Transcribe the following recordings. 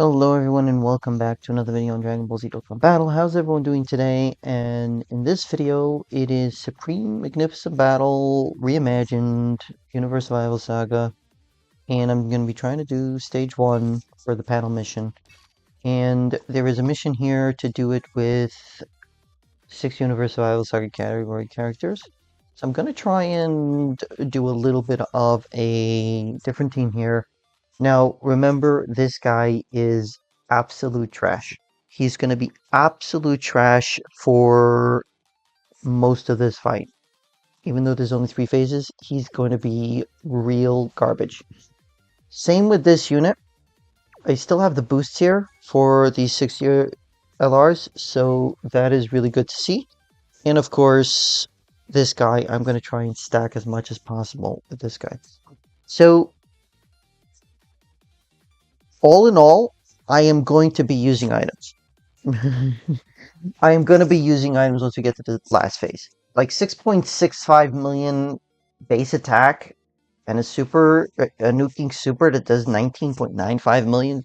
Hello everyone and welcome back to another video on Dragon Ball Z Dokkan Battle. How's everyone doing today? And in this video, it is Supreme Magnificent Battle Reimagined Universe Survival Saga. And I'm going to be trying to do stage 1 for the panel mission. And there is a mission here to do it with 6 Universe Survival Saga category characters. So I'm going to try and do a little bit of a different team here. Now, remember, this guy is absolute trash. He's going to be absolute trash for most of this fight. Even though there's only 3 phases, he's going to be real garbage. Same with this unit. I still have the boosts here for these 6-year LRs, so that is really good to see. And of course, this guy, I'm going to try and stack as much as possible with this guy. So, all in all, I am going to be using items. I am going to be using items once we get to the last phase. Like 6.65 million base attack and a nuking super that does 19.95 million.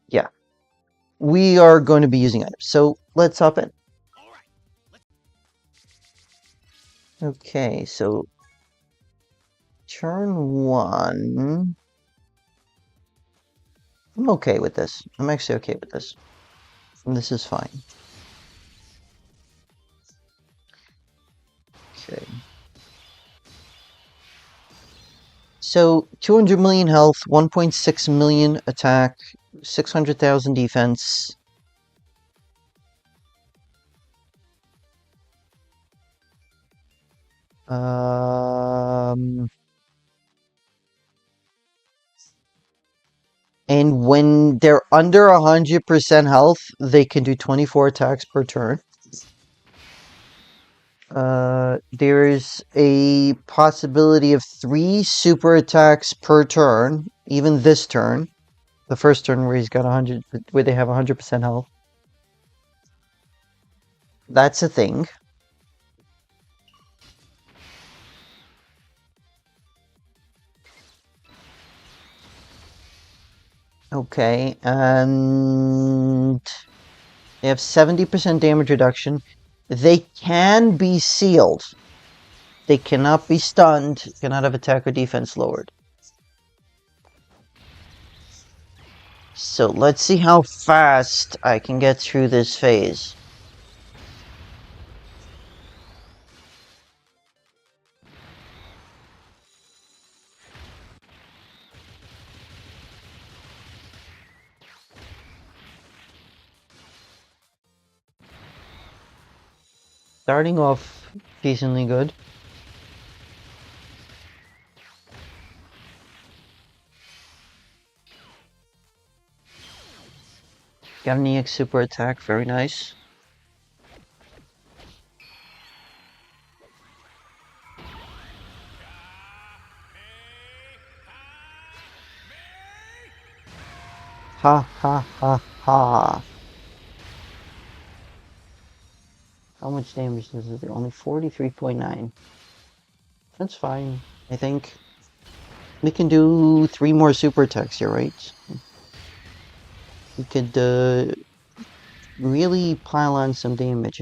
Yeah. We are going to be using items. So let's hop in. Okay, so turn 1. I'm okay with this. I'm actually okay with this. And this is fine. Okay. So 200 million health, 1.6 million attack, 600,000 defense. And when they're under 100% health, they can do 24 attacks per turn. There is a possibility of 3 super attacks per turn, even this turn. The first turn where he's got 100, where they have 100% health. That's a thing. Okay, and they have 70% damage reduction. They can be sealed. They cannot be stunned, cannot have attack or defense lowered. So let's see how fast I can get through this phase. Starting off decently good. Got an EX super attack, very nice. Ha ha ha ha. How much damage does it do? Only 43.9. That's fine, I think. We can do 3 more super attacks here, right? We could really pile on some damage.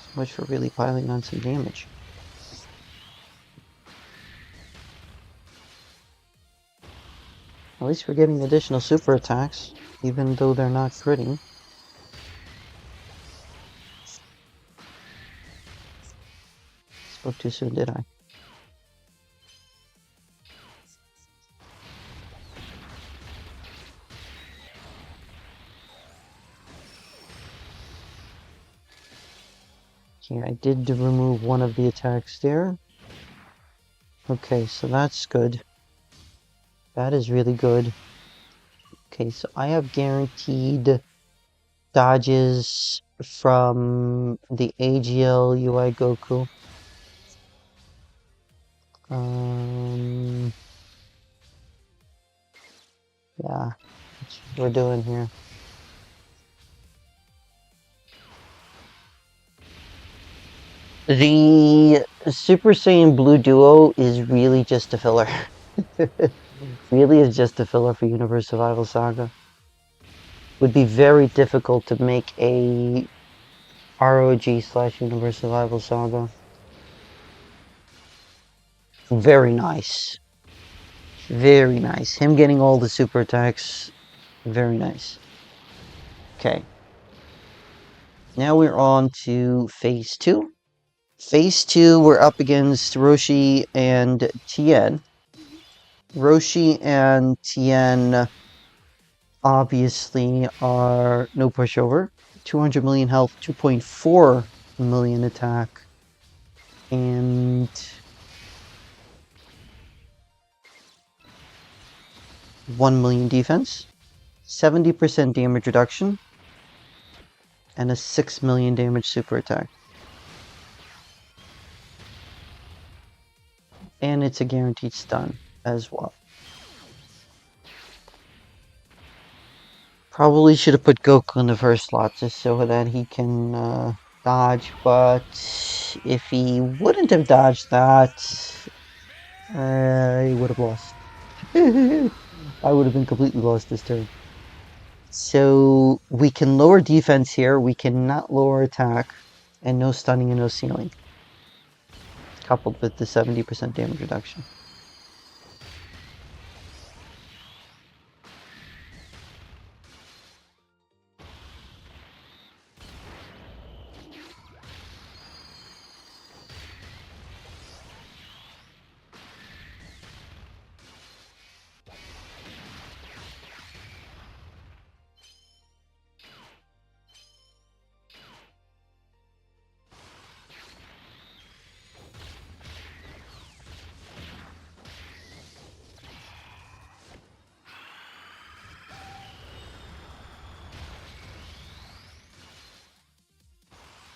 So much for really piling on some damage. At least we're getting additional super attacks, even though they're not critting. Spoke too soon, did I? Okay, I did remove one of the attacks there. Okay, so that's good. That is really good. Okay, so I have guaranteed dodges from the AGL UI Goku. Yeah, that's what we're doing here. The Super Saiyan Blue Duo is really just a filler. Really is just a filler for Universe Survival Saga. Would be very difficult to make a ROG / Universe Survival Saga. Very nice. Very nice. Him getting all the super attacks, very nice. Okay. Now we're on to phase 2. Phase 2, we're up against Roshi and Tien. Roshi and Tien obviously are no pushover. 200 million health, 2.4 million attack, and 1 million defense, 70% damage reduction, and a 6 million damage super attack. And it's a guaranteed stun as well. Probably should have put Goku in the first slot just so that he can dodge, but if he wouldn't have dodged that, I would have lost. I would have been completely lost this turn. So we can lower defense here, we cannot lower attack, and no stunning and no ceiling. Coupled with the 70% damage reduction.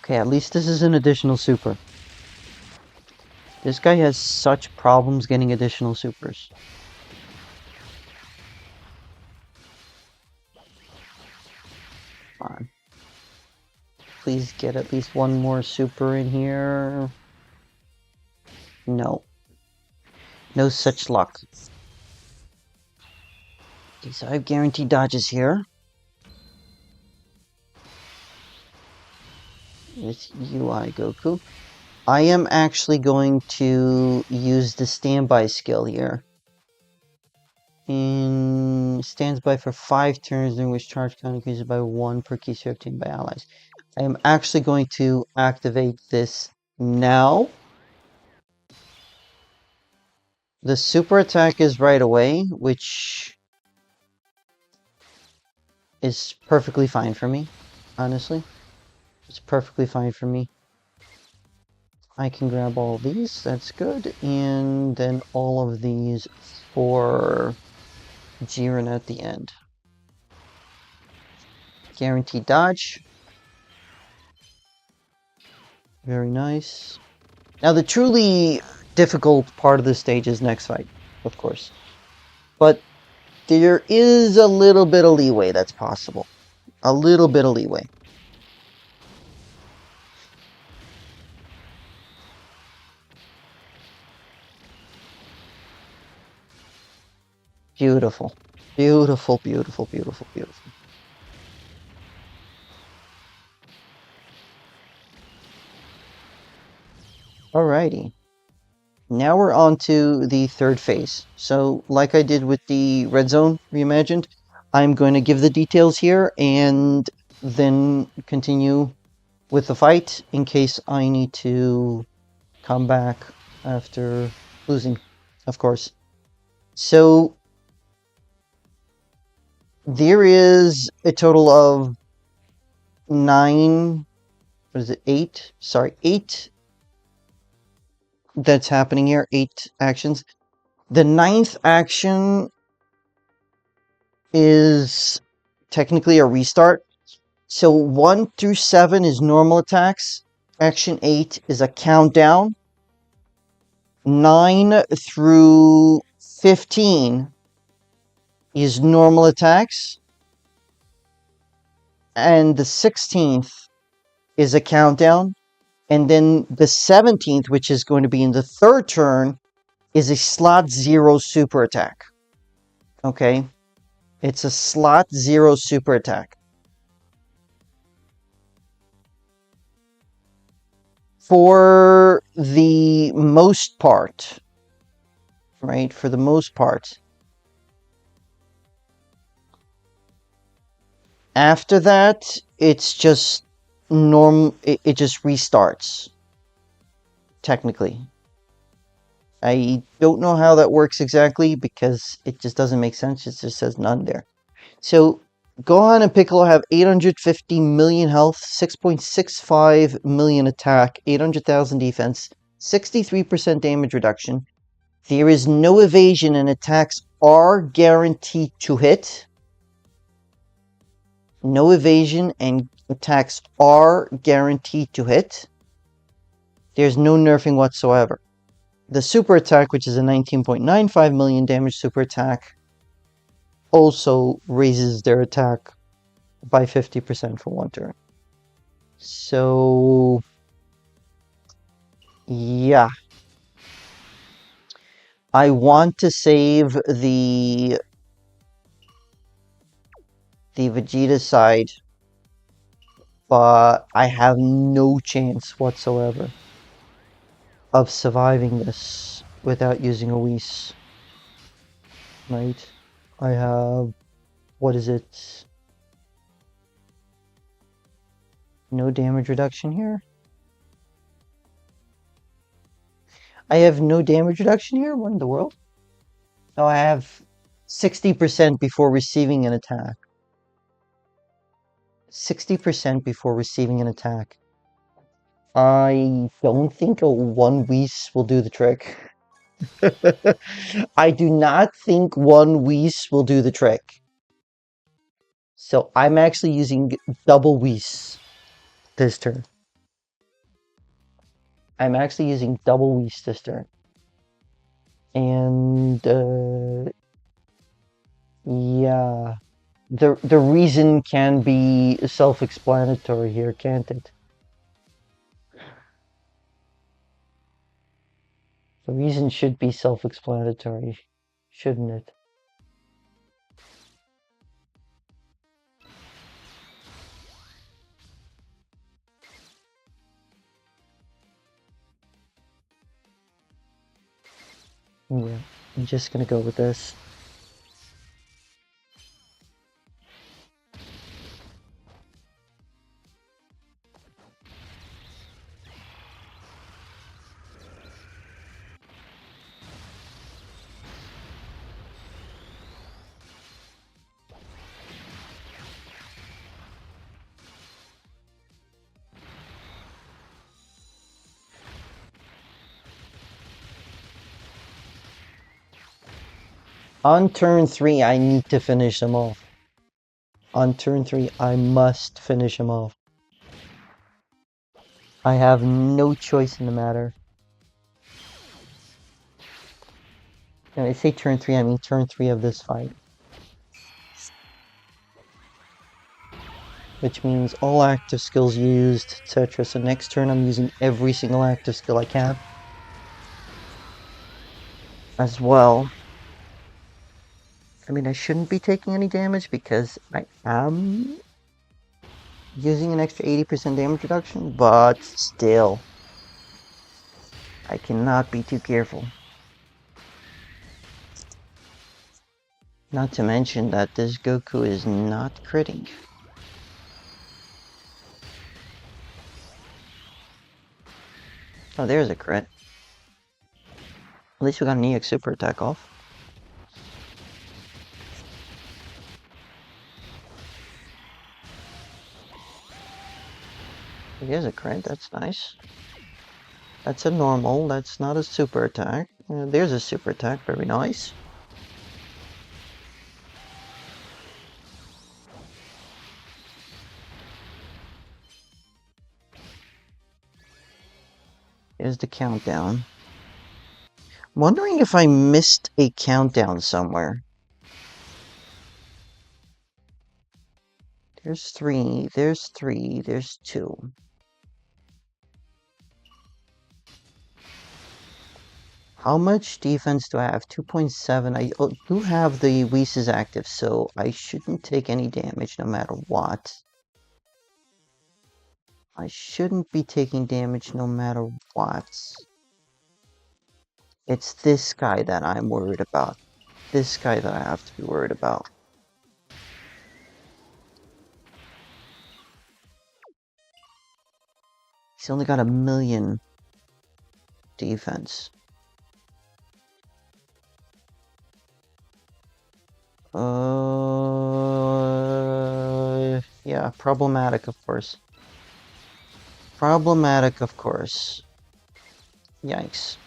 Okay, at least this is an additional super. This guy has such problems getting additional supers. Come on. Please get at least one more super in here. No. No such luck. Okay, so I have guaranteed dodges here. With UI Goku. I am actually going to use the standby skill here. Stands by for 5 turns during which charge count increases by 1 per key obtained by allies. I am actually going to activate this now. The super attack is right away, which is perfectly fine for me, honestly. It's perfectly fine for me. I can grab all of these, that's good, and then all of these for Jiren at the end. Guaranteed dodge. Very nice. Now the truly difficult part of this stage is next fight, of course. But there is a little bit of leeway that's possible. A little bit of leeway. Beautiful. Beautiful, beautiful, beautiful, beautiful. Alrighty. Now we're on to the third phase. So, like I did with the Red Zone Reimagined, I'm going to give the details here and then continue with the fight in case I need to come back after losing, of course. So, there is a total of 9, what is it, 8? Sorry, 8 that's happening here, 8 actions. The 9th action is technically a restart. So 1 through 7 is normal attacks. Action 8 is a countdown. 9 through 15 is normal attacks. And the 16th is a countdown. And then the 17th, which is going to be in the third turn, is a slot 0 super attack. Okay? It's a slot 0 super attack. For the most part, right? For the most part. After that, it's just it just restarts, technically. I don't know how that works exactly because it just doesn't make sense. It just says none there. So Gohan and Piccolo have 850 million health, 6.65 million attack, 800,000 defense, 63% damage reduction. There is no evasion and attacks are guaranteed to hit. No evasion and attacks are guaranteed to hit. There's no nerfing whatsoever. The super attack, which is a 19.95 million damage super attack, also raises their attack by 50% for one turn. So, yeah. I want to save the Vegeta side, but I have no chance whatsoever of surviving this without using a Whis. Right? I have, what is it? No damage reduction here? I have no damage reduction here? What in the world? No, I have 60% before receiving an attack. 60% before receiving an attack. I don't think a 1 Whis will do the trick. I do not think 1 Whis will do the trick. So I'm actually using double Whis this turn. I'm actually using double Whis this turn. And, yeah. The reason can be self-explanatory here, can't it? The reason should be self-explanatory, shouldn't it? Yeah, I'm just gonna go with this. On turn 3, I need to finish them off. On turn 3, I must finish them off. I have no choice in the matter. When I say turn 3, I mean turn 3 of this fight. Which means all active skills used, etc. So next turn I'm using every single active skill I can. As well. I mean, I shouldn't be taking any damage because I am using an extra 80% damage reduction, but still. I cannot be too careful. Not to mention that this Goku is not critting. Oh, there's a crit. At least we got an EX super attack off. There's a crit, that's nice. That's a normal, that's not a super attack. There's a super attack, very nice. Here's the countdown. I'm wondering if I missed a countdown somewhere. There's 3, there's 3, there's 2. How much defense do I have? 2.7. I do have the USS active, so I shouldn't take any damage no matter what. I shouldn't be taking damage no matter what. It's this guy that I'm worried about. This guy that I have to be worried about. He's only got 1,000,000 defense. Yeah, problematic, of course. Problematic, of course. Yikes.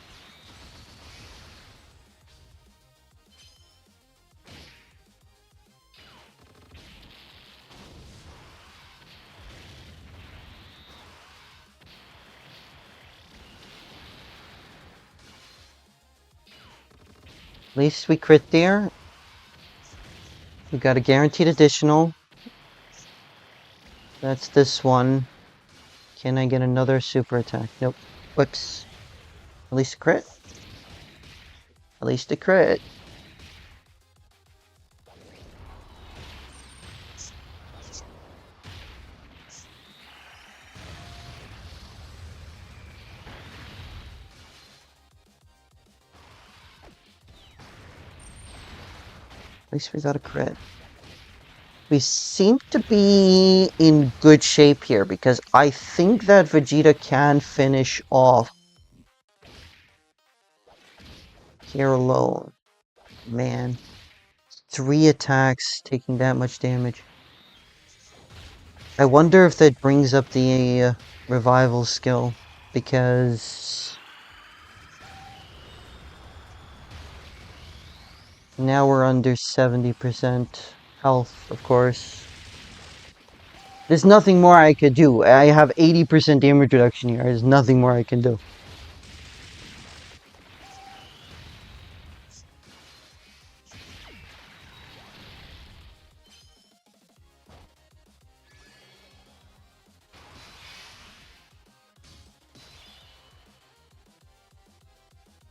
At least we crit there. We got a guaranteed additional. That's this one. Can I get another super attack? Nope. Whoops. At least a crit. At least a crit. At least we got a crit. We seem to be in good shape here because I think that Vegeta can finish off here alone. Man. 3 attacks taking that much damage. I wonder if that brings up the revival skill because now we're under 70% health, of course. There's nothing more I could do. I have 80% damage reduction here. There's nothing more I can do.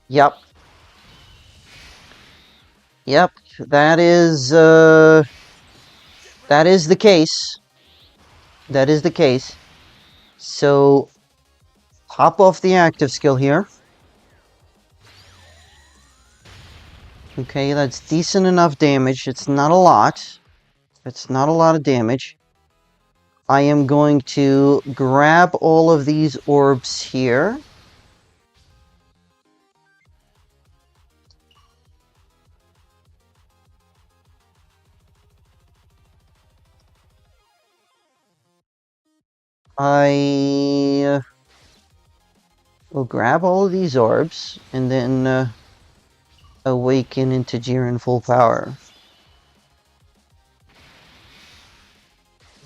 Yep. Yep, that is the case. That is the case. So, pop off the active skill here. Okay, that's decent enough damage. It's not a lot. It's not a lot of damage. I am going to grab all of these orbs here. I will grab all of these orbs and then awaken into Jiren full power.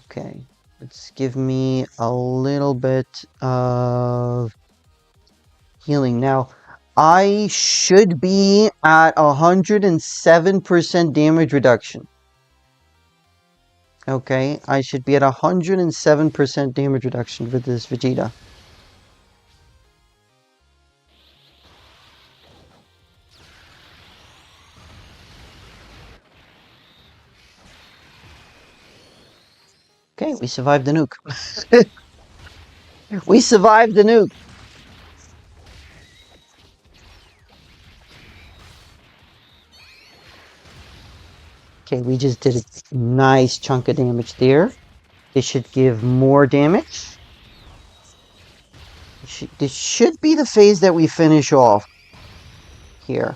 Okay, let's give me a little bit of healing. Now, I should be at 107% damage reduction. Okay, I should be at 107% damage reduction with this Vegeta. Okay, we survived the nuke. We survived the nuke. Okay, we just did a nice chunk of damage there. This should give more damage. This should be the phase that we finish off here.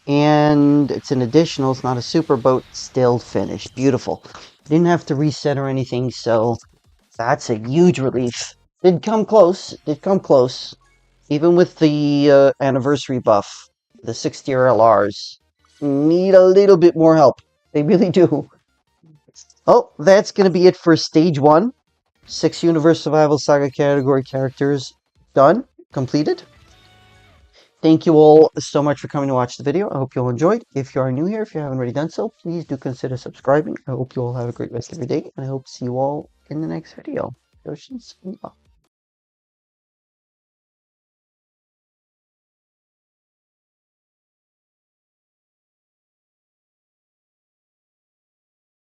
And it's an additional, it's not a super boat, still finished. Beautiful. Didn't have to reset or anything, so that's a huge relief. Did come close, Even with the anniversary buff, the 6th-tier LRs need a little bit more help. They really do. Oh, that's going to be it for Stage 1. 6 Universe Survival Saga category characters done, completed. Thank you all so much for coming to watch the video. I hope you all enjoyed. If you are new here, if you haven't already done so, please do consider subscribing. I hope you all have a great rest of your day, and I hope to see you all in the next video. Yoshins.